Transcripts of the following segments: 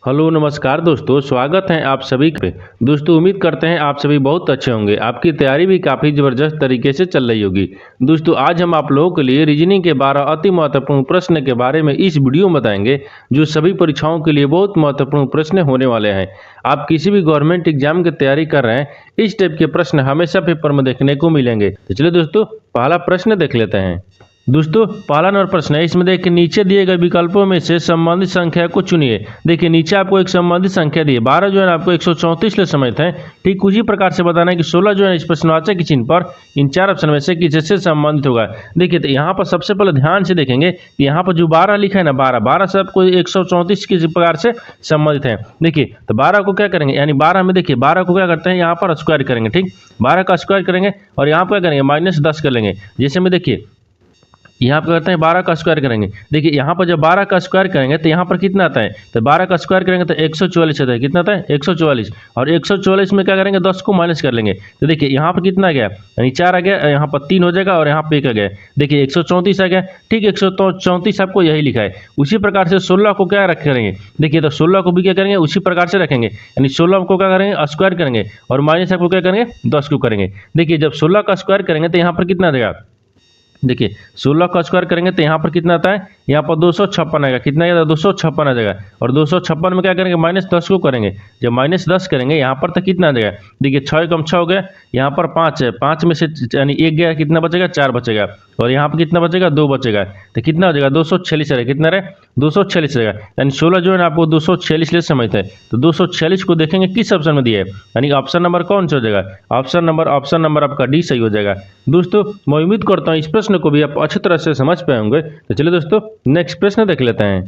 Hello नमस्कार दोस्तों, स्वागत है आप सभी पे। दोस्तों उम्मीद करते हैं आप सभी बहुत अच्छे होंगे। आपकी तैयारी भी काफ़ी ज़बरदस्त तरीके से चल रही होगी। दोस्तों आज हम आप लोगों के लिए रीजनिंग के 12 अति महत्वपूर्ण प्रश्न के बारे में इस वीडियो में बताएंगे, जो सभी परीक्षाओं के लिए बहुत महत्वपूर्ण प्रश्न होने वाले हैं। आप किसी भी गवर्नमेंट एग्जाम की तैयारी कर रहे हैं, इस टाइप के प्रश्न हमेशा पेपर में देखने को मिलेंगे। तो चलिए दोस्तों पहला प्रश्न देख लेते हैं। दोस्तों पहला नंबर प्रश्न है, इसमें देखिए नीचे दिए गए विकल्पों में से संबंधित संख्या को चुनिए। देखिए नीचे आपको एक संबंधित संख्या दी है, 12 जो है आपको 134 ले समझते हैं। ठीक उसी प्रकार से बताना है कि 16 जो है इस प्रश्नवाचक चिन्ह पर इन चार ऑप्शन में से किससे संबंधित होगा। देखिए तो यहाँ पर सबसे पहले ध्यान से देखेंगे कि यहाँ पर जो 12 लिखा है ना, 12 से आपको 134 किस प्रकार से संबंधित है। देखिए तो 12 को क्या करेंगे, यानी 12 में देखिए 12 को क्या करते हैं, यहाँ पर स्क्वायर करेंगे। ठीक 12 का स्क्वायर करेंगे और यहाँ पर क्या करेंगे, -10 कर लेंगे। जैसे में देखिए यहाँ पर करते हैं 12 का स्क्वायर करेंगे। देखिए यहाँ पर जब 12 का स्क्वायर करेंगे तो यहाँ पर कितना आता है, तो 12 का स्क्वायर करेंगे तो 144 आता है। कितना आता है, 144। और 144 में क्या करेंगे, 10 को माइनस कर लेंगे। तो देखिए यहाँ पर कितना आ गया, यानी 4 आ गया, यहाँ पर 3 हो जाएगा और यहाँ पे 1 आ गया। देखिए 134 आ गया। ठीक 134 आपको यही लिखा है। उसी प्रकार से 16 को क्या रख करेंगे, देखिए तो 16 को भी क्या करेंगे, उसी प्रकार से रखेंगे। यानी 16 को क्या करेंगे, स्क्वायर करेंगे और माइनस आपको क्या करेंगे, 10 को करेंगे। देखिए जब 16 का स्क्वायर करेंगे तो यहाँ पर कितना आ जाएगा, देखिए 16 का स्क्वायर करेंगे तो यहाँ पर कितना आता है, यहाँ पर 256 आएगा। कितना आएगा, 256 आ जाएगा। और 256 में क्या करेंगे, -10 को करेंगे। जब -10 करेंगे यहाँ पर तो कितना आ जाएगा, देखिए 6 कम 6 हो गया, यहाँ पर 5 है, 5 में से यानी 1 गया, कितना बचेगा, 4 बचेगा। और यहाँ पर कितना बचेगा, 2 बचेगा। तो कितना हो जाएगा, 246 रहेगा। कितना रहे, 246 रहेगा। यानी 16 जो है ना आपको 246 ले समझते हैं। तो 246 को देखेंगे किस ऑप्शन में दिया है, यानी ऑप्शन नंबर कौन सा हो जाएगा, ऑप्शन नंबर आपका डी सही हो जाएगा। दोस्तों मैं उम्मीद करता हूँ इस प्रश्न को भी आप अच्छी तरह से समझ पाए होंगे। तो चलिए दोस्तों नेक्स्ट प्रश्न देख लेते हैं।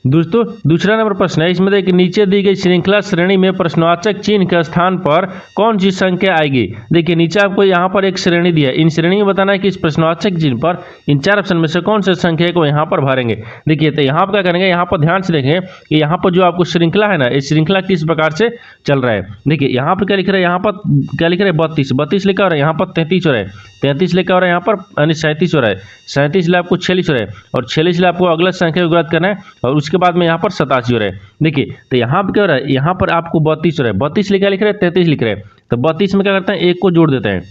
दोस्तों दूसरा नंबर प्रश्न है, इसमें देखिए नीचे दी गई श्रृंखला श्रेणी में प्रश्नवाचक चिन्ह के स्थान पर कौन सी संख्या आएगी। देखिए नीचे आपको यहाँ पर एक श्रेणी दी है, इन श्रेणी में बताना है कि इस प्रश्नवाचक चिन्ह पर इन चार ऑप्शन में से कौन से संख्या को यहाँ पर भरेंगे। देखिए तो यहाँ पर क्या करेंगे, यहाँ पर ध्यान से देखेंगे कि यहाँ पर जो आपको श्रृंखला है ना, इस श्रृंखला किस प्रकार से चल रहा है। देखिए यहाँ पर क्या लिख रहा है, यहाँ पर क्या लिख रहा है, 32 लिखा हो रहा है, यहाँ पर 33 हो रहा है, 33 लिखा हो रहा है, यहाँ पर यानी 37 हो रहा है, 37 ले आपको 46 हो रहा है, और 46 ले आपको अगला संख्या को याद करना है, और उसके बाद में यहाँ पर 87 हो रहा है। देखिए तो यहाँ पर क्या हो रहा है, यहाँ पर आपको 32 हो रहा है, 32 लिख रहे हैं, 33 लिख रहे हैं। तो 32 में क्या करते हैं, एक को जोड़ देते हैं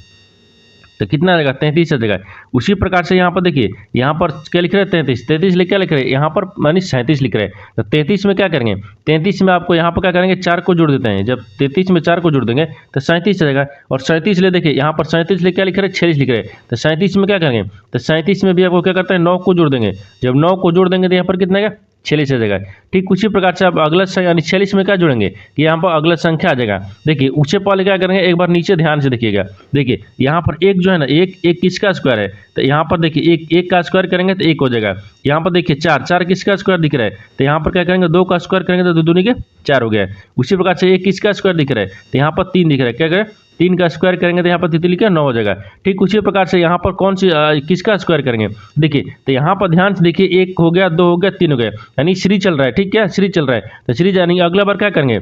तो कितना आ जाएगा, 33 आ जाएगा। उसी प्रकार से यहाँ पर देखिए, यहाँ पर क्या लिख रहे हैं, 33 लिख क्या लिख रहे हैं, यहाँ पर यानी 37 लिख रहे हैं। तो 33 में क्या करेंगे, 33 में आपको यहाँ पर क्या करेंगे, 4 को जोड़ देते हैं। जब 33 में 4 को जोड़ देंगे तो 37 आ जाएगा। और 37 ले देखिए, यहाँ पर 37 लिख क्या लिख रहे हैं, 46 लिख रहे हैं। तो 37 में क्या करेंगे, तो 37 में भी आपको क्या करते हैं, 9 को जोड़ देंगे। जब 9 को जोड़ देंगे तो यहाँ पर कितना आएगा, 46 आ जाएगा। ठीक उसी प्रकार से आप अगला यानी 46 में क्या जोड़ेंगे कि यहाँ पर अगला संख्या आ जाएगा। देखिए उससे पहले क्या करेंगे, एक बार नीचे ध्यान से देखिएगा। देखिए यहाँ पर एक जो है ना, एक किसका स्क्वायर है, तो यहाँ पर देखिए एक का स्क्वायर करेंगे तो 1 हो जाएगा। यहाँ पर देखिए 4 किसका स्क्वायर दिख रहा है, तो यहाँ पर क्या करेंगे, 2 का स्क्वायर करेंगे तो 2 दूनी के 4 हो गया। उसी प्रकार से 1 किसका स्क्वायर दिख रहा है, तो यहाँ पर 3 दिख रहा है। क्या करें, 3 का स्क्वायर करेंगे तो यहाँ पर तितली का 9 हो जाएगा। ठीक उसी प्रकार से यहाँ पर कौन सी किसका स्क्वायर करेंगे, देखिए तो यहाँ पर ध्यान से देखिए, 1 हो गया, 2 हो गया, 3 हो गया, यानी श्री चल रहा है। ठीक है, श्री चल रहा है। तो श्री यानी अगला बार क्या करेंगे,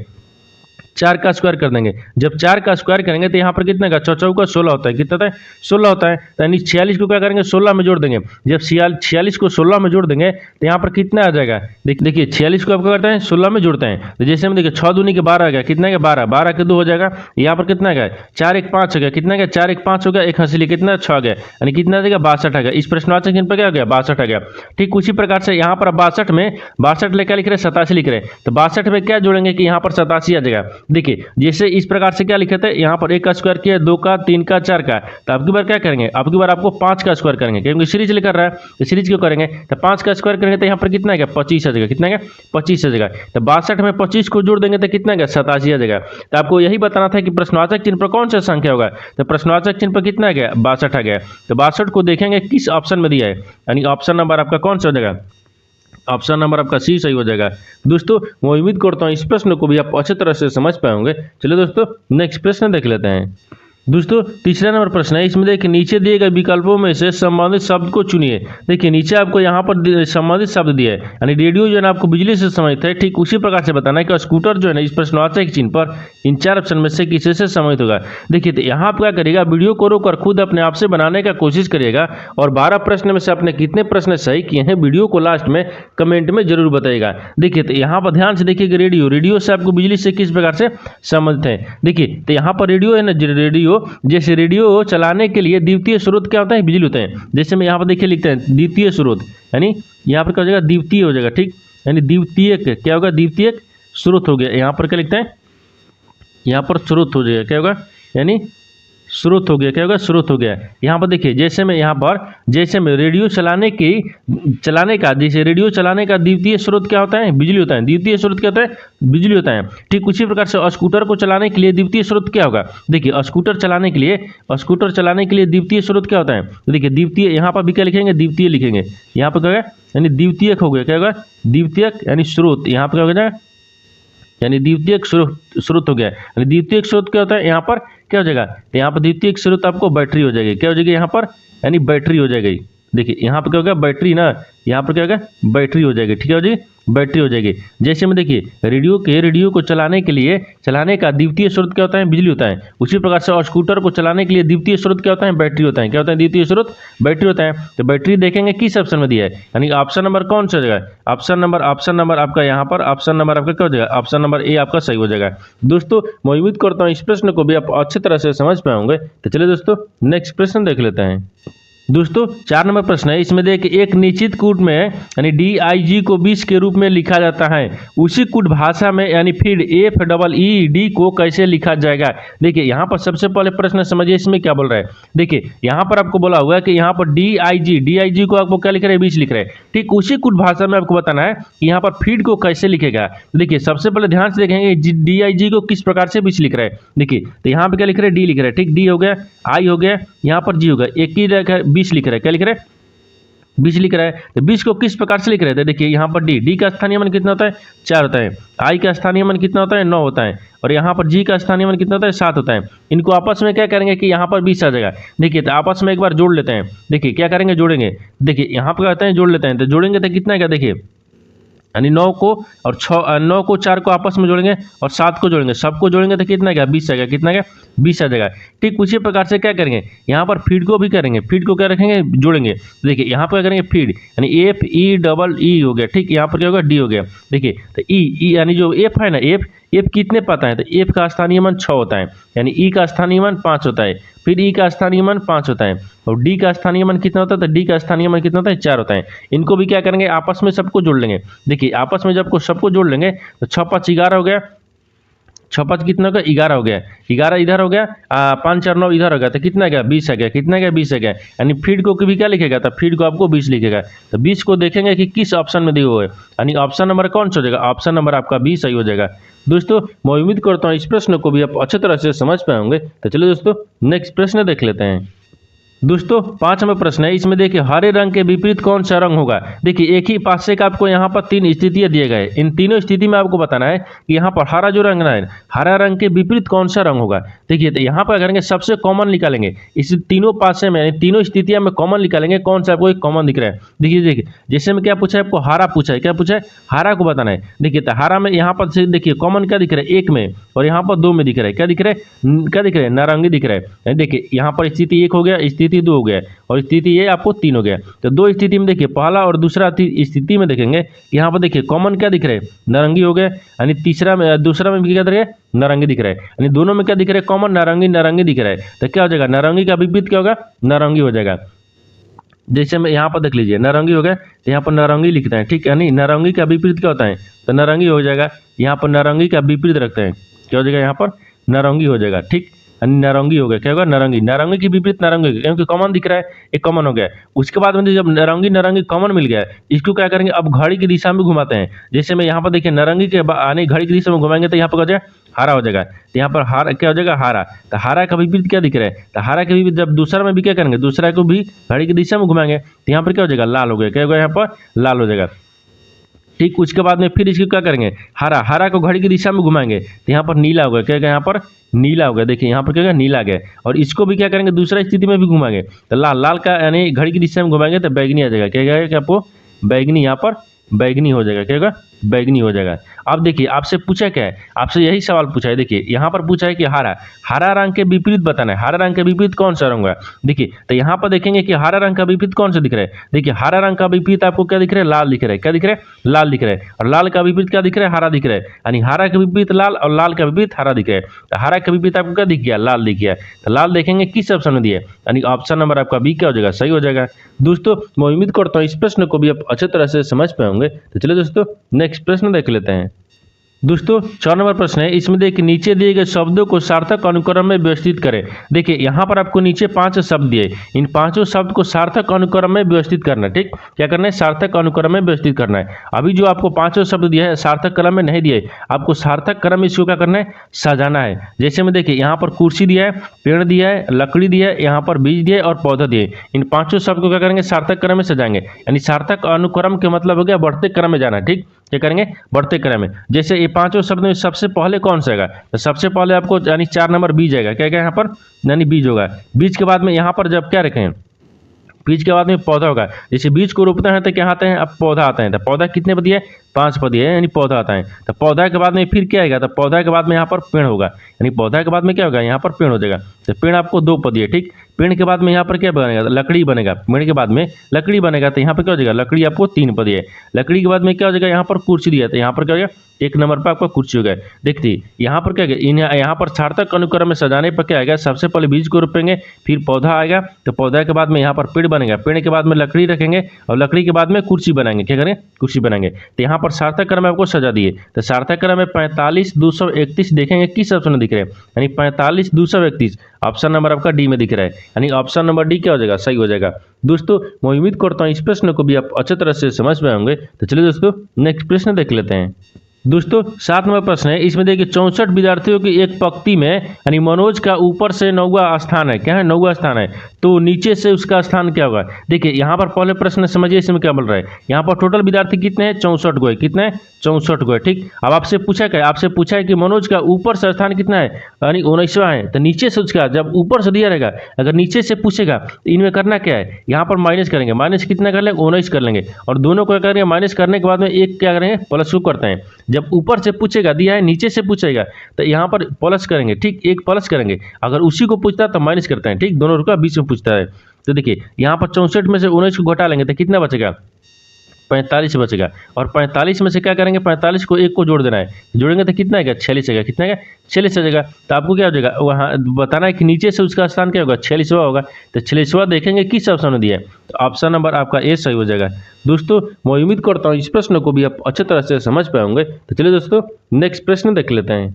4 का स्क्वायर कर देंगे। जब 4 का स्क्वायर करेंगे तो यहाँ पर कितना का, 4 का 16 होता है। कितना होता है, 16 होता है। यानी 46 को क्या करेंगे, 16 में जोड़ देंगे। जब 46 को 16 में जोड़ देंगे तो यहाँ पर कितना आ जाएगा, देखिए 46 को आप क्या करते हैं, 16 में जोड़ते हैं। तो जैसे में देखिए 6 दूनी के 12 आ गया। कितना है, 12, 12 के 2 हो जाएगा। यहाँ पर कितना गया, 4 1 5 हो गया। कितना गया, 4 1 5 हो गया। एक हंसी कितना 6 आ गया, यानी कितना आ जाएगा, 62 आ गया। इस प्रश्नवाचक चिन्ह पर क्या हो गया, 62 आ गया। ठीक उसी प्रकार से यहाँ पर 62 में 62 ले क्या लिख रहे हैं, 87 लिख रहे हैं। तो 62 में क्या जोड़ेंगे कि यहाँ पर 87 आ जाएगा। देखिए जैसे इस प्रकार से क्या लिखे थे, यहाँ पर 1 का स्क्वायर किया, 2 का, 3 का, 4 का। तो अब की बार क्या करेंगे, अब की बार आपको 5 का स्क्वायर करेंगे, क्योंकि सीरीज लेकर रहा है तो सीरीज क्यों करेंगे। तो 5 का स्क्वायर करेंगे तो यहाँ पर कितना है, 25 आ जाएगा। कितना है, 25 आ जाएगा। तो 62 में 25 को जोड़ देंगे तो कितना है, 87 आ जाएगा। तो आपको यही बताना था कि प्रश्नवाचक चिन्ह पर कौन सा संख्या होगा। तो प्रश्नवाचक चिन्ह पर कितना आ गया, 62 आ गया। तो 62 को देखेंगे किस ऑप्शन में दिया है, यानी ऑप्शन नंबर आपका कौन सा हो जाएगा, ऑप्शन नंबर आपका सी सही हो जाएगा। दोस्तों मैं उम्मीद करता हूँ इस प्रश्न को भी आप अच्छी तरह से समझ पाए होंगे। चलिए दोस्तों नेक्स्ट प्रश्न देख लेते हैं। दोस्तों तीसरा नंबर प्रश्न है, इसमें देखिए नीचे दिए गए विकल्पों में से संबंधित शब्द को चुनिए। देखिए नीचे आपको यहाँ पर संबंधित शब्द दिया है, यानी रेडियो जो है ना आपको बिजली से संबंधित है, ठीक उसी प्रकार से बताना है कि स्कूटर जो है ना इस प्रश्नवाचक चिन्ह पर इन 4 ऑप्शन में से किसी से संबंधित होगा। देखिए तो यहाँ आप क्या करिएगा, वीडियो को रोककर खुद अपने आप से बनाने का कोशिश करिएगा और 12 प्रश्न में से आपने कितने प्रश्न सही किए हैं वीडियो को लास्ट में कमेंट में जरूर बताइएगा। देखिए तो यहाँ पर ध्यान से देखिएगा, रेडियो से आपको बिजली से किस प्रकार से संबंधित है। देखिए तो यहाँ पर रेडियो है ना, रेडियो जैसे रेडियो चलाने के लिए द्वितीय स्रोत क्या होता है, बिजली होता है। जैसे मैं यहाँ पर देखिए लिखते हैं द्वितीय स्रोत, यानी यहाँ पर क्या हो जाएगा, द्वितीय हो जाएगा, ठीक, यानी द्वितीयक क्या होगा, द्वितीयक स्रोत हो गया। यहाँ पर क्या लिखते हैं, यहाँ पर स्रोत हो जाएगा, क्या होगा, यानी स्रोत हो गया, क्या होगा, स्रोत हो गया। यहाँ पर देखिए जैसे मैं यहाँ पर जैसे मैं रेडियो चलाने का जैसे रेडियो चलाने का द्वितीय स्रोत क्या होता है, बिजली होता है। द्वितीय स्रोत क्या होता है, बिजली होता है। ठीक उसी प्रकार से स्कूटर को चलाने के लिए द्वितीय स्रोत क्या होगा। देखिए स्कूटर चलाने के लिए द्वितीय स्रोत क्या होता है। देखिए द्वितीय यहाँ पर भी क्या लिखेंगे, द्वितीय लिखेंगे। यहाँ पर क्या होगा, यानी द्वितीयक हो गया, क्या होगा, द्वितीयक यानी स्रोत। यहाँ पर क्या हो जाएगा, यानी द्वितीयक स्रोत हो गया। यानी द्वितीयक स्रोत क्या होता है, यहाँ पर क्या हो जाएगा, यहाँ पर द्वितीयक स्रोत आपको बैटरी हो जाएगी, क्या हो जाएगी यहाँ पर, यानी बैटरी हो जाएगी। देखिए यहाँ पर क्या होगा, बैटरी ना, यहाँ पर क्या होगा, बैटरी हो जाएगी, ठीक है जी, बैटरी हो जाएगी। जैसे में देखिए रेडियो को चलाने का द्वितीय स्रोत क्या होता है, बिजली होता है। उसी प्रकार से स्कूटर को चलाने के लिए द्वितीय स्रोत क्या होता है, बैटरी होता है। क्या होता है, द्वितीय स्रोत बैटरी होता है। तो बैटरी देखेंगे किस ऑप्शन में दिया है, यानी ऑप्शन नंबर कौन सा हो जाएगा, ऑप्शन नंबर आपका यहाँ पर ऑप्शन नंबर आपका क्या हो जाएगा, ऑप्शन नंबर ए आपका सही हो जाएगा। दोस्तों मैं उम्मीद करता हूँ इस प्रश्न को भी आप अच्छी तरह से समझ पाए होंगे। तो चलिए दोस्तों नेक्स्ट प्रश्न देख लेते हैं। दोस्तों 4 नंबर प्रश्न है, इसमें देखिए एक निश्चित कूट में यानी DIG को 20 के रूप में लिखा जाता है, उसी कूट भाषा में यानी फिर FEED को कैसे लिखा जाएगा। देखिए यहाँ पर सबसे पहले प्रश्न समझिए इसमें क्या बोल रहा है। देखिए यहाँ पर आपको बोला हुआ है कि यहाँ पर DIG को आपको क्या लिख रहे हैं, 20 लिख रहे हैं। ठीक उसी कूट भाषा में आपको बताना है कि यहाँ पर फीड को कैसे लिखेगा। देखिए सबसे पहले ध्यान से देखेंगे DIG को किस प्रकार से 20 लिख रहे हैं। देखिए तो यहाँ पर क्या लिख रहे हैं, डी लिख रहे हैं, ठीक, डी हो गया, आई हो गया, यहाँ पर जी होगा, एक ही 20 लिख रहा है, क्या लिख रहा है, 20 लिख रहा है। तो 20 को किस प्रकार से लिख रहे थे, देखिए यहाँ पर डी का स्थानीय मान कितना होता है, 4 होता है। आई का स्थानीय मान कितना होता है, 9 होता है। और यहाँ पर जी का स्थानीय मान कितना होता है, 7 होता है। इनको आपस में क्या करेंगे कि यहाँ पर 20 आ जाएगा। देखिए तो आपस में एक बार जोड़ लेते हैं। देखिए क्या करेंगे, जोड़ेंगे। देखिए यहाँ पर कहते हैं जोड़ लेते हैं, तो जोड़ेंगे तो कितना क्या, देखिए यानी 9 को और 4 को आपस में जोड़ेंगे और 7 को जोड़ेंगे, सबको जोड़ेंगे तो कितना क्या, 20 आ गया, कितना क्या, 20 आ जाएगा। ठीक उसी प्रकार से क्या करेंगे, यहाँ पर फीड को भी करेंगे, फीड को क्या रखेंगे, जोड़ेंगे। देखिए यहाँ पर क्या करेंगे, फीड यानी FEED हो गया, ठीक, यहाँ पर क्या होगा, डी हो गया। देखिए तो ई यानी जो एफ है ना, एफ कितने पाता है, तो एफ का स्थानीय मान 6 होता है, यानी ई का स्थानीय मान 5 होता है, फिर ई का स्थानीय मान 5 होता है, और डी का स्थानीय मान कितना होता है, तो डी का स्थानीय मान कितना होता है, 4 होता है। इनको भी क्या करेंगे, आपस में सबको जोड़ लेंगे। देखिए आपस में जब सबको जोड़ लेंगे तो 6 5 11 हो गया, 6 5 कितना हो गया, 11 हो गया, 11 इधर हो गया, 5 4 9 इधर हो गया, तो कितना गया, 20 आ गया, कितना गया, 20 आ गया। यानी फीड को भी क्या लिखेगा, तो फीड को आपको 20 लिखेगा। तो 20 को देखेंगे कि किस ऑप्शन में दिया हुआ है, यानी ऑप्शन नंबर कौन सा हो जाएगा, ऑप्शन नंबर आपका 20 सही हो जाएगा। दोस्तों मैं उम्मीद करता हूँ इस प्रश्न को भी आप अच्छी तरह से समझ पाए होंगे। तो चलिए दोस्तों नेक्स्ट प्रश्न देख लेते हैं। दोस्तों 5 नंबर प्रश्न है, इसमें देखिए हरे रंग के विपरीत कौन सा रंग होगा। देखिए एक ही पासे का आपको यहाँ पर 3 स्थितियां दिए गए, इन तीनों स्थिति में आपको बताना है कि यहाँ पर हरा जो रंग है, हरा रंग के विपरीत कौन सा रंग होगा। देखिए तो यहाँ पर करेंगे सबसे कॉमन निकालेंगे, इस तीनों पासे में यानी तीनों स्थितियां में कॉमन निकालेंगे, कौन सा आपको एक कॉमन दिख रहा है। देखिए जैसे में क्या पूछा है, आपको हरा पूछा है, क्या पूछा है, हरा को बताना है। देखिए तो हरा में यहाँ पर से देखिए कॉमन क्या दिख रहा है, 1 में, और यहाँ पर 2 में दिख रहा है, क्या दिख रहा है, नारंगी दिख रहा है। देखिए यहाँ पर स्थिति 1 हो गया, स्थिति 2 हो गया, और स्थिति ये आपको 3 हो गया। तो 2 स्थिति में देखिए पहला और दूसरा स्थिति में देखेंगे, यहाँ पर देखिए कॉमन क्या दिख रहा है, नारंगी हो गया, यानी दूसरा में भी क्या दिख रहा है, नारंगी दिख रहा है, यानी दोनों में क्या दिख रहा है, कॉमन नारंगी दिख रहा है। तो क्या हो जाएगा, नारंगी का विपरीत क्या होगा, नारंगी हो जाएगा। जैसे में यहाँ पर देख लीजिए नारंगी हो गया, तो यहाँ पर नारंगी लिखते हैं, ठीक है, यानी नारंगी का विपरीत क्या होता है, तो नारंगी हो जाएगा। यहाँ पर नारंगी का विपरीत रखते हैं, क्या हो जाएगा, यहाँ पर नारंगी हो जाएगा, ठीक, नारंगी हो गया, क्या होगा, नारंगी के विपरीत नारंगी, क्योंकि कॉमन दिख रहा है, एक कॉमन हो गया। उसके बाद में जब नारंगी कॉमन मिल गया, इसको क्या करेंगे, अब घड़ी की दिशा में घुमाते हैं। जैसे में यहाँ पर देखिए नारंगी के आने घड़ी की दिशा में घुमाएंगे तो यहाँ पर क्या हरा हो जाएगा, तो यहाँ पर हारा क्या हो जाएगा, हारा। तो हारा का विपरीत क्या दिख रहा है, तो हारा के विपरीत जब दूसरा में भी क्या करेंगे, दूसरा को भी घड़ी की दिशा में घुमाएंगे तो यहाँ पर क्या हो जाएगा, लाल हो गया, क्या होगा, यहाँ पर लाल हो जाएगा। ठीक। उसके बाद में फिर इसको क्या करेंगे, हरा, हरा को घड़ी की दिशा में घुमाएंगे तो यहाँ पर नीला होगा, क्या होगा यहाँ पर नीला होगा। देखिए यहाँ पर क्या होगा नीला गया। और इसको भी क्या करेंगे दूसरा स्थिति में भी घुमाएंगे तो लाल, लाल का यानी घड़ी की दिशा में घुमाएंगे तो बैगनी आ जाएगा, क्या कहेगा कि आपको बैगनी, यहाँ पर बैगनी हो जाएगा, क्या होगा बैगनी हो जाएगा। अब देखिए आपसे पूछा क्या है, आपसे यही सवाल पूछा है। देखिए यहाँ पर पूछा है कि हरा, हरा रंग के विपरीत बताना है, हरा रंग के विपरीत कौन सा रंग है। देखिए तो यहाँ पर देखेंगे कि हरा रंग का विपरीत कौन सा दिख रहा है। देखिए हरा रंग का विपरीत आपको क्या दिख रहा है, लाल दिख रहा है, क्या दिख रहा है, लाल दिख रहा है। और लाल का विपरीत क्या दिख रहा है, हरा दिख रहा है। यानी हरा का विपरीत लाल और लाल का विपरीत हरा दिख रहा है। तो हरा का विपरीत आपको क्या दिख गया, लाल दिख गया। तो लाल देखेंगे किस ऑप्शन में दिया है, यानी ऑप्शन नंबर आपका बी क्या हो जाएगा, सही हो जाएगा। दोस्तों मैं उम्मीद करता हूँ इस प्रश्न को भी आप अच्छे तरह से समझ पाए होंगे। तो चलिए दोस्तों नेक्स्ट प्रश्न देख लेते हैं। दोस्तों 4 नंबर प्रश्न है, इसमें देखिए नीचे दिए गए शब्दों को सार्थक अनुक्रम में व्यवस्थित करें। देखिए यहाँ पर आपको नीचे 5 शब्द दिए, इन 5 शब्द को सार्थक अनुक्रम में व्यवस्थित करना है। ठीक, क्या करना है, सार्थक अनुक्रम में व्यवस्थित करना है। अभी जो आपको 5 शब्द दिया है सार्थक क्रम में नहीं दिए, आपको सार्थक क्रम में इसको क्या करना है, सजाना है। जैसे में देखिए यहाँ पर कुर्सी दिया है, पेड़ दिया है, लकड़ी दिया है, यहाँ पर बीज दिया है और पौधा दिए। इन 5 शब्द को क्या करेंगे, सार्थक क्रम में सजाएंगे। यानी सार्थक अनुक्रम के मतलब हो गया बढ़ते क्रम में जाना। ठीक, क्या करेंगे, बढ़ते क्रम में। जैसे ये 5 शब्द में सबसे पहले कौन सा आएगा, तो सबसे पहले आपको यानी 4 नंबर बीज आएगा, क्या यहाँ पर यानी बीज होगा। बीज के बाद में यहाँ पर जब क्या रखें, बीज के बाद में पौधा होगा। जैसे बीज को रोपते हैं तो क्या आता है, अब पौधा आता है। तो पौधा कितने पदी है, 5 पदी है, यानी पौधा आता है। तो पौधा के बाद में फिर क्या आएगा, तो पौधा के बाद में यहाँ पर पेड़ होगा, यानी पौधा के बाद में क्या होगा, यहाँ पर पेड़ हो जाएगा। तो पेड़ आपको 2 पदी है। ठीक, पेड़ के बाद में यहाँ पर क्या बनेगा, लकड़ी बनेगा। पेड़ के बाद में लकड़ी बनेगा तो यहाँ पर क्या हो जाएगा, लकड़ी आपको 3 पदी है। लकड़ी के बाद में क्या हो जाएगा, यहाँ पर कुर्सी दिया तो यहाँ पर क्या हो जाएगा, 1 नंबर पर आपका कुर्सी हो गया। देखिए यहाँ पर क्या है, यहाँ पर सार्थक अनुक्रम में सजाने पर क्या आएगा, सबसे पहले बीज को रोपेंगे, फिर पौधा आएगा, तो पौधा के बाद में यहाँ पर पेड़ बनेगा, पेड़ के बाद में लकड़ी रखेंगे और लकड़ी के बाद में कुर्सी बनाएंगे। क्या करेंगे, कुर्सी बनाएंगे। तो यहाँ पर सार्थक क्रम में आपको सजा दिए। तो सार्थक क्रम में 45 231 देखेंगे किस ऑप्शन में दिख रहे हैं, यानी 45 231 ऑप्शन नंबर आपका डी में दिख रहा है, यानी ऑप्शन नंबर डी क्या हो जाएगा, सही हो जाएगा। दोस्तों मैं उम्मीद करता हूँ इस प्रश्न को भी आप अच्छे तरह से समझ पाए होंगे। तो चलिए दोस्तों नेक्स्ट प्रश्न देख लेते हैं। दोस्तों 7 नंबर प्रश्न है, इसमें देखिए 64 विद्यार्थियों की एक पंक्ति में यानी मनोज का ऊपर से 9वां स्थान है। क्या है, 9वां स्थान है, तो नीचे से उसका स्थान क्या होगा। देखिए यहाँ पर पहले प्रश्न समझिए इसमें क्या बोल रहा है। यहाँ पर टोटल विद्यार्थी कितने हैं, 64 गो है। कितने हैं, 64 गो है। ठीक, अब आपसे पूछा क्या, आपसे पूछा है कि मनोज का ऊपर से स्थान कितना है, यानी 19वां है। तो नीचे से उसका जब ऊपर से दिया रहेगा, अगर नीचे से पूछेगा तो इनमें करना क्या है, यहाँ पर माइनस करेंगे। माइनस कितना कर लेंगे, 19 कर लेंगे। और दोनों को क्या करेंगे, माइनस करने के बाद में एक क्या करेंगे, प्लस करते हैं। जब ऊपर से पूछेगा, दिया है नीचे से पूछेगा तो यहाँ पर प्लस करेंगे। ठीक, एक प्लस करेंगे। अगर उसी को पूछता है तो माइनस करते हैं। ठीक, दोनों का बीच में पूछता है। तो देखिए यहाँ पर 64 में से 19 को घटा लेंगे तो कितना बचेगा, 45 बचेगा। और 45 में से क्या करेंगे, 45 को 1 को जोड़ देना है। जोड़ेंगे तो कितना आएगा, 46 आएगा। कितना आएगा, 46 आ जाएगा। तो आपको क्या हो जाएगा, वहाँ बताना है कि नीचे से उसका स्थान क्या होगा, 46वां होगा। तो 46वां देखेंगे किस ऑप्शन में दिया है, तो ऑप्शन नंबर आपका ए सही हो जाएगा। दोस्तों मैं उम्मीद करता हूँ इस प्रश्न को भी आप अच्छे तरह से समझ पाए होंगे। तो चलिए दोस्तों नेक्स्ट प्रश्न देख लेते हैं।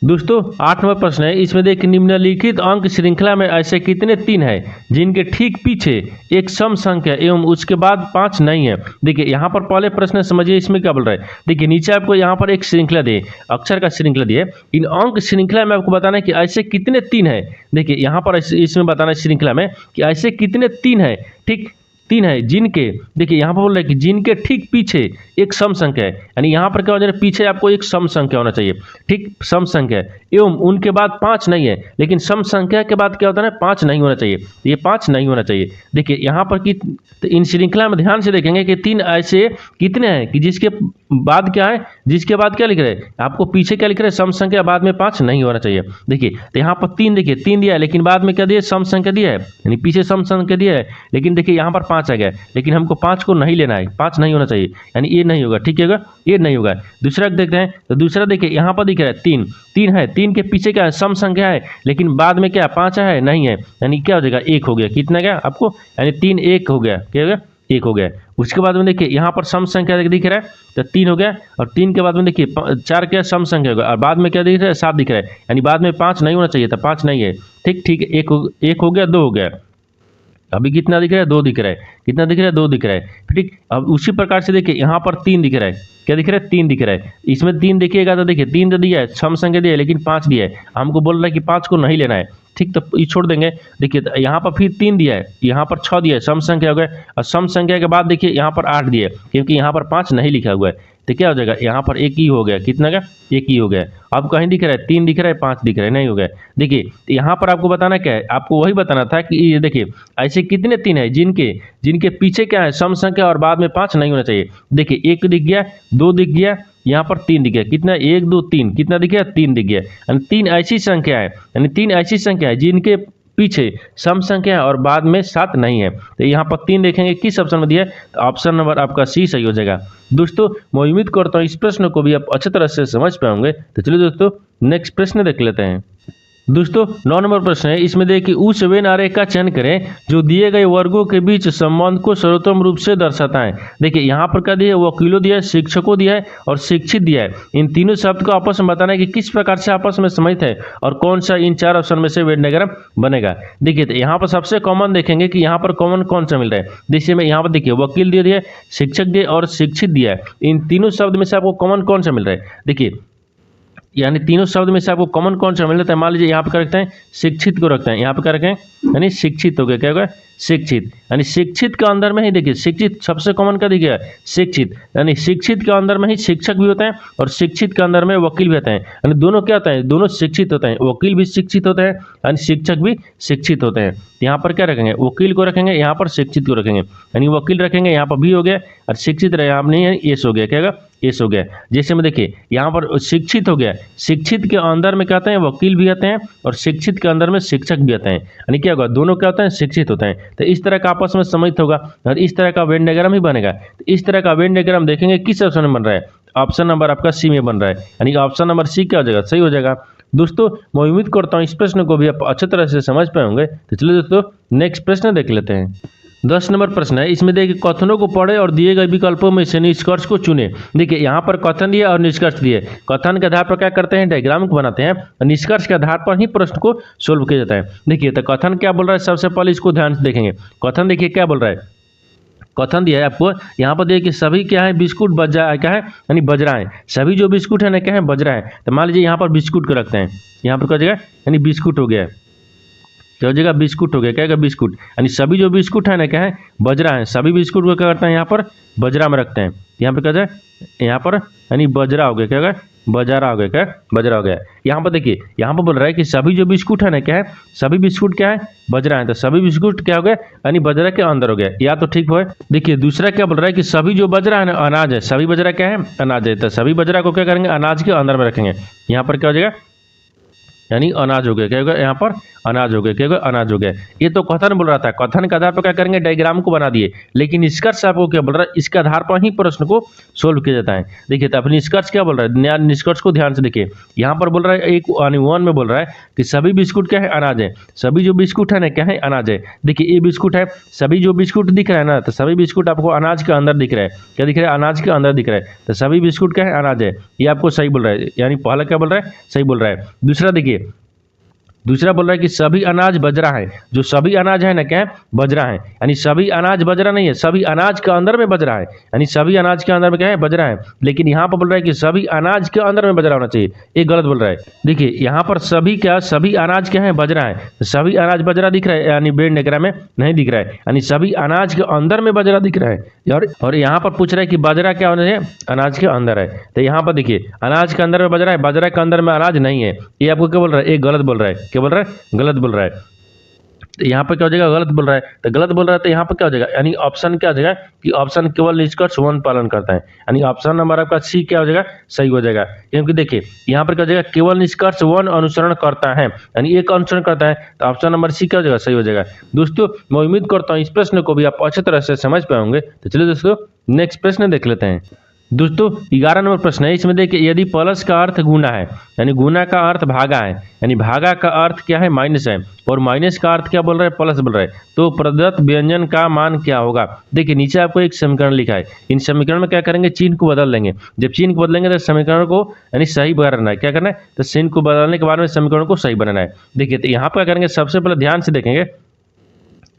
दोस्तों 8 नंबर प्रश्न है, इसमें देखिए निम्नलिखित अंक श्रृंखला में ऐसे कितने 3 हैं जिनके ठीक पीछे एक सम संख्या एवं उसके बाद 5 नहीं है। देखिए यहाँ पर पहले प्रश्न समझिए इसमें क्या बोल रहा है। देखिए नीचे आपको यहाँ पर एक श्रृंखला दिए, अक्षर का श्रृंखला दिए। इन अंक श्रृंखला में आपको बताना है कि ऐसे कितने 3 है। देखिए यहाँ पर इसमें बताना है श्रृंखला में कि ऐसे कितने 3 है। ठीक, 3 है जिनके, देखिए यहाँ पर बोल रहा है कि जिनके ठीक पीछे एक सम संख्या है, यानी यहाँ पर क्या हो जाएगा, पीछे आपको एक सम संख्या होना चाहिए। ठीक, सम संख्या एवं उनके बाद 5 नहीं है, लेकिन सम संख्या के बाद क्या होता है, 5 नहीं होना चाहिए। ये 5 नहीं होना चाहिए। देखिए यहाँ पर कि तो इन श्रृंखला में ध्यान से देखेंगे कि 3 ऐसे कितने हैं कि जिसके बाद क्या है, जिसके बाद क्या लिख रहे हैं, आपको पीछे क्या लिख रहे हैं, सम संख्या, बाद में 5 नहीं होना चाहिए। देखिए तो यहाँ पर 3, देखिए 3 दिया है, लेकिन बाद में क्या दिया, सम संख्या दिया है, यानी पीछे सम संख्या दिया है। लेकिन देखिए यहाँ पर 5 आ गया, लेकिन हमको 5 को नहीं लेना है, 5 नहीं होना चाहिए, यानी ये नहीं होगा। ठीक है, ये नहीं होगा। दूसरा देखते हैं, तो दूसरा देखिए यहाँ पर दिख रहा है 3 है, 3 के पीछे क्या है, सम संख्या है, लेकिन बाद में क्या 5 है, नहीं है, यानी क्या हो जाएगा, 1 हो गया। कितना गया आपको, यानी 3 1 हो गया। क्या हो गया, 1 हो गया। उसके बाद में देखिए यहाँ पर सम संख्या दिख रहा है, तो 3 हो गया। और 3 के बाद में देखिए 4 क्या सम संख्या होगा, और बाद में क्या दिख रहा है, 7 दिख रहा है, यानी बाद में 5 नहीं होना चाहिए था, 5 नहीं है। ठीक ठीक, 1 हो गया, 2 हो गया। अभी कितना दिख रहा है, 2 दिख रहा है। कितना दिख रहा है, 2 दिख रहा है। ठीक, अब उसी प्रकार से देखिए यहाँ पर 3 दिख रहा है। क्या दिख रहा है, 3 दिख रहा है। इसमें 3 देखिएगा तो देखिए 3 तो दिया है, सम संख्या दिया है, लेकिन 5 दिया है। हमको बोल रहा है कि 5 को नहीं लेना है। ठीक, तो ये छोड़ देंगे। देखिए तो यहाँ पर फिर 3 दिया है, यहाँ पर 6 दिया है, सम संख्या हो गया। और सम संख्या के बाद देखिए यहाँ पर 8 दिया है, क्योंकि यहाँ पर 5 नहीं लिखा हुआ है। तो क्या हो जाएगा, यहाँ पर एक ही हो गया, कितना का, एक ही हो गया। अब कहीं दिख रहा है 3 दिख रहा है, 5 दिख रहा है, नहीं हो गया। देखिए यहाँ पर आपको बताना क्या है, आपको वही बताना था कि ये देखिए ऐसे कितने 3 है जिनके जिनके पीछे क्या है सम संख्या और बाद में 5 नहीं होना चाहिए। देखिए 1 दिख गया, 2 दिख गया, यहाँ पर 3 दिख गया, कितना 1 2 3, कितना दिख गया, 3 दिख गया। यानी 3 ऐसी संख्या है, यानी 3 ऐसी संख्या है जिनके पीछे सम संख्या है और बाद में 7 नहीं है। तो यहाँ पर 3 देखेंगे किस ऑप्शन में दिया है, तो ऑप्शन नंबर आपका सी सही हो जाएगा। दोस्तों मैं उम्मीद करता हूँ इस प्रश्न को भी आप अच्छी तरह से समझ पाएंगे। तो चलिए दोस्तों नेक्स्ट प्रश्न देख लेते हैं। दोस्तों 9 नंबर प्रश्न है, इसमें देखिए उस वेन आरेख का चयन करें जो दिए गए वर्गों के बीच संबंध को सर्वोत्तम रूप से दर्शाता है। देखिए यहाँ पर क्या दिया है, वकीलों दिया है, शिक्षकों दिया है और शिक्षित दिया है। इन तीनों शब्द को आपस में बताना है कि किस प्रकार से आपस में संबंधित है और कौन सा इन 4 ऑप्शन में से वेन डायग्राम बनेगा। देखिए तो यहाँ पर सबसे कॉमन देखेंगे कि यहाँ पर कॉमन कौन सा मिल रहा है। देखिए मैं यहाँ पर देखिए वकील दिया है, शिक्षक दिया और शिक्षित दिया है। इन तीनों शब्द में से आपको कॉमन कौन सा मिल रहा है। देखिए यानी तीनों शब्द में से आपको कॉमन कौन सा मिल जाता है। मान लीजिए यहाँ पे क्या रखते हैं, शिक्षित को रखते हैं, यहाँ पे क्या रखें, यानी शिक्षित हो गया, क्या होगा, शिक्षित। यानी शिक्षित के अंदर में ही देखिए शिक्षित सबसे कॉमन क्या दिखेगा, शिक्षित। यानी शिक्षित के अंदर में ही शिक्षक भी होते हैं और शिक्षित के अंदर में वकील भी होते हैं। यानी दोनों क्या होता है, दोनों शिक्षित होते हैं, वकील भी शिक्षित होते हैं यानी शिक्षक भी शिक्षित होते हैं। यहाँ पर क्या रखेंगे, वकील को रखेंगे, यहाँ पर शिक्षित को रखेंगे। यानी वकील रखेंगे यहाँ पर भी हो गया और शिक्षित रहे यहाँ पर नहीं है, एस हो गया, क्या होगा, एस हो गया। जैसे में देखिए यहाँ पर शिक्षित हो गया, शिक्षित के अंदर में क्या होते हैं, वकील भी आते हैं और शिक्षित के अंदर में शिक्षक भी आते हैं। यानी क्या होगा, दोनों क्या होते हैं, शिक्षित होते हैं। तो इस तरह का आपस में सम्मिलित होगा और इस तरह का वेन डायग्राम ही बनेगा। तो इस तरह का वेन डायग्राम देखेंगे किस ऑप्शन में बन रहा है, ऑप्शन नंबर आपका सी में बन रहा है। यानी ऑप्शन नंबर सी क्या हो जाएगा, सही हो जाएगा। दोस्तों मैं उम्मीद करता हूँ इस प्रश्न को भी आप अच्छी तरह से समझ पाए होंगे। तो चलिए दोस्तों नेक्स्ट प्रश्न देख लेते हैं। 10 नंबर प्रश्न है, इसमें देखिए कथनों को पढ़े और दिए गए विकल्पों में से निष्कर्ष को चुने। देखिए यहाँ पर कथन दिया और निष्कर्ष दिए। कथन के आधार पर क्या करते हैं, डायग्राम को बनाते हैं और निष्कर्ष के आधार पर ही प्रश्न को सोल्व किया जाता है। देखिए तो कथन क्या बोल रहा है, सबसे पहले इसको ध्यान से देखेंगे। कथन देखिए क्या बोल रहा है, कथन दिया है आपको, यहाँ पर देखिए सभी क्या है, बिस्कुट बजा क्या है, यानी बजरा है। सभी जो बिस्कुट है ना क्या है, बजरा है। तो मान लीजिए यहाँ पर बिस्कुट को रखते हैं, यहाँ पर क्या जगह, यानी बिस्कुट हो गया, क्या हो जाएगा, बिस्कुट हो गया, क्या है, बिस्कुट। यानी सभी जो बिस्कुट है ना क्या है, बजरा है। सभी बिस्कुट को क्या करते हैं, यहाँ पर बजरा में रखते हैं। यहाँ पर क्या जाए, यहाँ पर यानी बजरा हो गया, क्या होगा, बजारा हो गया, क्या बजरा हो गया। यहाँ पर देखिए यहाँ पर बोल रहा है कि सभी जो बिस्कुट है ना क्या है, सभी बिस्कुट क्या है, बजरा है। तो सभी बिस्कुट क्या हो गया, यानी बजरा के अंदर हो गया, या तो ठीक है। देखिए दूसरा क्या बोल रहा है कि सभी जो बजरा है ना अनाज है, सभी बजरा क्या है, अनाज है। तो सभी बजरा को क्या करेंगे, अनाज के अंदर में रखेंगे। यहाँ पर क्या हो जाएगा, यानी अनाज हो गया, क्या होगा, यहाँ पर अनाज हो गया, क्या होगा, अनाज हो गया। ये तो कथन बोल रहा था, कथन के आधार पर क्या करेंगे, डायग्राम को बना दिए। लेकिन निष्कर्ष आपको क्या बोल रहा है, इसके आधार पर ही प्रश्न को सोल्व किया जाता है। देखिए तो अब निष्कर्ष क्या बोल रहा है, निष्कर्ष को ध्यान से देखिए। यहाँ पर बोल रहा है एक यानी 1 में बोल रहा है कि सभी बिस्कुट क्या है, अनाज है। सभी जो बिस्कुट है ना क्या है, अनाज है। देखिए ये बिस्कुट है, सभी जो बिस्कुट दिख रहा है ना, तो सभी बिस्कुट आपको अनाज के अंदर दिख रहा है, क्या दिख रहा है, अनाज के अंदर दिख रहा है। तो सभी बिस्कुट क्या है, अनाज है। ये आपको सही बोल रहा है, यानी पहला क्या बोल रहा है, सही बोल रहा है। दूसरा देखिए, दूसरा बोल रहा है कि सभी अनाज बजरा है। जो सभी अनाज है ना क्या है, बजरा है। यानी सभी अनाज बजरा नहीं है, सभी अनाज के अंदर में बजरा है। यानी सभी अनाज के अंदर में क्या है, बजरा है। लेकिन यहाँ पर बोल रहा है कि सभी अनाज के अंदर में बजरा होना चाहिए, ये गलत बोल रहा है। देखिए यहाँ पर सभी क्या, सभी अनाज क्या है, बजरा है। सभी अनाज बजरा दिख रहा है, यानी वेन डायग्राम में नहीं दिख रहा है। यानी सभी अनाज के अंदर में बजरा दिख रहा है। और यहाँ पर पूछ रहा है कि बजरा क्या होना चाहिए, अनाज के अंदर है। तो यहाँ पर देखिए अनाज के अंदर में बजरा है, बजरा के अंदर में अनाज नहीं है। ये आपको क्या बोल रहा है, ये गलत बोल रहा है, क्या बोल रहा है, गलत बोल रहा है। तो यहाँ पर क्या हो जाएगा, गलत बोल रहा है। तो गलत बोल रहा है तो यहाँ पर क्या हो जाएगा, यानी ऑप्शन क्या हो जाएगा कि ऑप्शन केवल निष्कर्ष 1 पालन करता है। यानी ऑप्शन नंबर आपका सी क्या हो जाएगा, सही हो जाएगा। क्योंकि देखिए यहाँ पर क्या हो जाएगा, केवल निष्कर्ष 1 अनुसरण करता है, यानी एक अनुसरण करता है। तो ऑप्शन नंबर सी क्या हो जाएगा, सही हो जाएगा। दोस्तों मैं उम्मीद करता हूँ इस प्रश्न को भी आप अच्छी तरह से समझ पाएंगे। तो चलिए दोस्तों नेक्स्ट प्रश्न देख लेते हैं। दोस्तों 11 नंबर प्रश्न है, इसमें देखिए यदि प्लस का अर्थ गुना है, यानी गुना का अर्थ भागा है, यानी भागा का अर्थ क्या है, माइनस है, और माइनस का अर्थ क्या बोल रहा है, प्लस बोल रहा है, तो प्रदत्त व्यंजन का मान क्या होगा। देखिए नीचे आपको एक समीकरण लिखा है, इन समीकरण में क्या करेंगे, चिन्ह को बदल देंगे। जब चिन्ह को बदलेंगे तो समीकरण को यानी सही बनाना है, क्या करना है, तो चिन्ह को बदलने के बाद में समीकरण को सही बनाना है। देखिए तो यहाँ पर क्या करेंगे, सबसे पहले ध्यान से देखेंगे,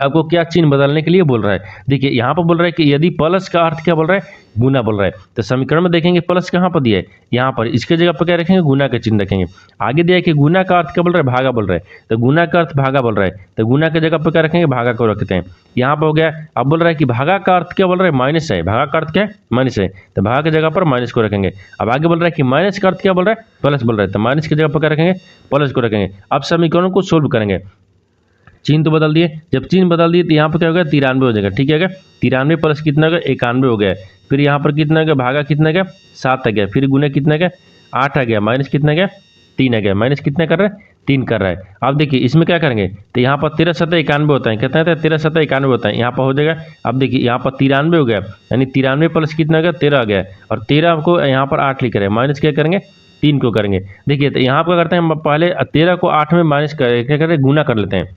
आपको क्या चिन्ह बदलने के लिए बोल रहा है। देखिए यहाँ पर बोल रहा है कि यदि प्लस का अर्थ क्या बोल रहा है, गुना बोल रहा है, तो समीकरण में देखेंगे प्लस कहाँ पर दिया है, यहाँ पर, इसके जगह पर क्या रखेंगे, गुना का चिन्ह रखेंगे। आगे दिया है कि गुना का अर्थ क्या बोल रहा है, भागा बोल रहा है, तो गुना का अर्थ भागा बोल रहा है, तो गुना की जगह पर क्या रखेंगे, भागा को रखते हैं। यहाँ पर हो गया। अब बोल रहा है कि भागा का अर्थ क्या बोल रहा है, माइनस है, भागा का अर्थ क्या है, माइनस है, तो भागा की जगह पर माइनस को रखेंगे। अब आगे बोल रहा है कि माइनस का अर्थ क्या बोल रहा है, प्लस बोल रहा है, तो माइनस की जगह पर क्या रखेंगे, प्लस को रखेंगे। अब समीकरणों को सोल्व करेंगे। चिन्ह तो बदल दिए, जब चिन्ह बदल दिए तो यहाँ पर क्या हो गया, 93 हो जाएगा। ठीक है क्या, 93 प्लस कितना हो गया, 91 हो गया। फिर यहाँ पर कितना हो गया, भागा कितना गया, 7 आ गया। फिर गुना कितना गया, 8 आ गया। माइनस कितना गया, 3 आ गया। माइनस कितना कर रहा है, 3 कर रहा है। अब देखिए इसमें क्या करेंगे, तो यहाँ पर 13 7 91 होता है, कितना है, 13 7 91 होता है, यहाँ पर हो जाएगा। अब देखिए यहाँ पर 93 हो गया, यानी 93 प्लस कितना गया, 13 आ गया, और 13 को यहाँ पर 8 लिख रहे हैं, माइनस क्या करेंगे, 3 को करेंगे। देखिए तो यहाँ पर करते हैं, हम पहले 13 को 8 में माइनस कर, क्या करते हैं, गुना कर लेते हैं।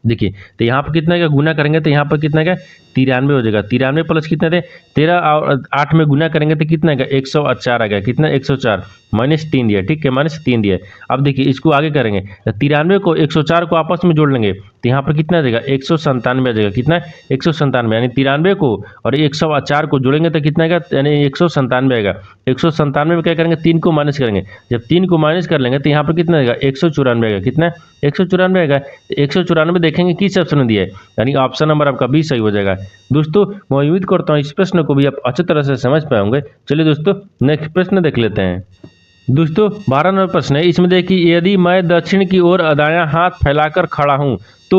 देखिए तो यहाँ पर कितना का गुना करेंगे, तो यहाँ पर कितना का 93 हो जाएगा। 93 प्लस कितने थे, 13 और 8 में गुना करेंगे तो कितना का 104 आ गया। कितना, 104, माइनस 3 दिया। ठीक है, माइनस 3 दिया। अब देखिए इसको आगे करेंगे, तो 93 को 104 को आपस में जोड़ लेंगे, तो यहाँ पर कितना आ जाएगा, 197 आ जाएगा। कितना, 197, यानी 93 को और 104 को जोड़ेंगे तो कितना आएगा, यानी 197 आएगा। 197 में क्या करेंगे, 3 को माइनस करेंगे। जब 3 को माइनस कर लेंगे तो यहाँ पर कितना आएगा, 194 आएगा। कितना, 194 आएगा। 194 देखेंगे किस ऑप्शन में दिया है, यानी ऑप्शन नंबर आपका 20 सही हो जाएगा। दोस्तों मैं उम्मीद करता हूँ इस प्रश्न को भी आप अच्छी तरह से समझ पाए होंगे। चलिए दोस्तों नेक्स्ट प्रश्न देख लेते हैं। दोस्तों 12 नंबर प्रश्न है, इसमें देखिए यदि मैं दक्षिण की ओर दायां हाथ फैलाकर खड़ा हूं तो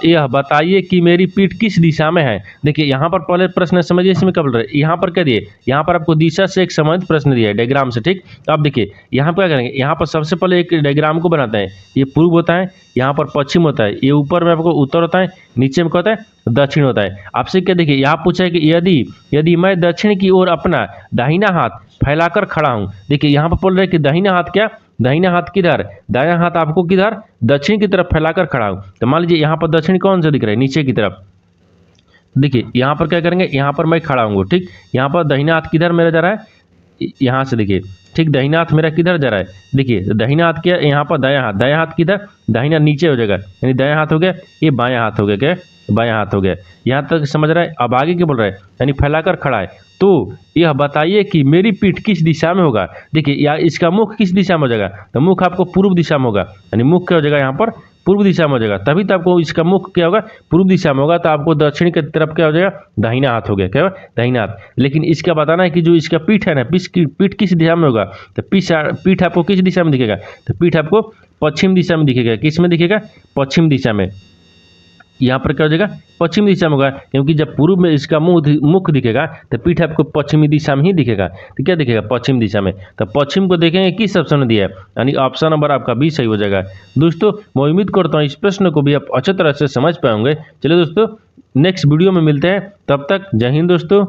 यह बताइए कि मेरी पीठ किस दिशा में है। देखिए यहाँ पर पहले प्रश्न समझिए, इसमें क्या बोल रहा है, यहाँ पर क्या दिए, यहाँ पर आपको दिशा से एक संबंधित प्रश्न दिया है डायग्राम से। ठीक, तो आप देखिए यहाँ पर क्या करेंगे, यहाँ पर सबसे पहले एक डायग्राम को बनाते हैं। ये पूर्व होता है, यहाँ पर पश्चिम होता है, ये ऊपर में आपको उत्तर होता है, नीचे में क्या होता है, दक्षिण होता है। आपसे क्या देखिए यहाँ पूछा है कि यदि मैं दक्षिण की ओर अपना दाहिना हाथ फैलाकर खड़ा हूँ। देखिए यहाँ पर बोल रहे हैं कि दाहिना हाथ क्या, दाहिना हाथ किधर, दायां हाथ आपको किधर, दक्षिण की तरफ फैलाकर खड़ा हूं। तो मान लीजिए यहाँ पर दक्षिण कौन सा दिख रहा है, नीचे की तरफ। देखिए यहाँ पर क्या करेंगे, यहाँ पर मैं खड़ा हूँ। ठीक, यहाँ पर दाहिना हाथ किधर मेरा जा रहा है, यहाँ से देखिए। ठीक, दाहिना हाथ मेरा किधर जा रहा है, देखिए दाहिना हाथ क्या, यहाँ पर दायां हाथ किधर, दाहिना नीचे हो जाएगा, यानी दायां हाथ हो गया, ये बायां हाथ हो गया, क्या बायां हाथ हो गया। यहाँ तक समझ रहा है। अब आगे क्या बोल रहा है, यानी फैलाकर खड़ा है, तो यह बताइए कि मेरी पीठ किस दिशा में होगा। देखिए या इसका मुख किस दिशा में हो जाएगा, तो मुख आपको पूर्व दिशा में होगा, यानी मुख क्या हो जाएगा, यहाँ पर पूर्व दिशा में हो जाएगा। तभी तो आपको इसका मुख क्या होगा, पूर्व दिशा में होगा, तो आपको दक्षिण की तरफ क्या हो जाएगा, दाहिना हाथ हो गया, क्या होगा, दाहिना हाथ। लेकिन इसका बताना है कि जो इसका पीठ है ना, पीठ किस दिशा में होगा, तो पीठ आपको किस दिशा में दिखेगा, तो पीठ आपको पश्चिम दिशा में दिखेगा। किस में दिखेगा, पश्चिम दिशा में। यहाँ पर क्या हो जाएगा, पश्चिम दिशा में होगा, क्योंकि जब पूर्व में इसका मुख दिखेगा तो पीठ आपको पश्चिमी दिशा में ही दिखेगा। तो क्या दिखेगा, पश्चिम दिशा में। तो पश्चिम को देखेंगे किस ऑप्शन में दिया है, यानी ऑप्शन नंबर आपका 20 सही हो जाएगा। दोस्तों मैं उम्मीद करता हूँ इस प्रश्न को भी आप अच्छी तरह से समझ पाएंगे। चलिए दोस्तों नेक्स्ट वीडियो में मिलते हैं, तब तक जय हिंद दोस्तों।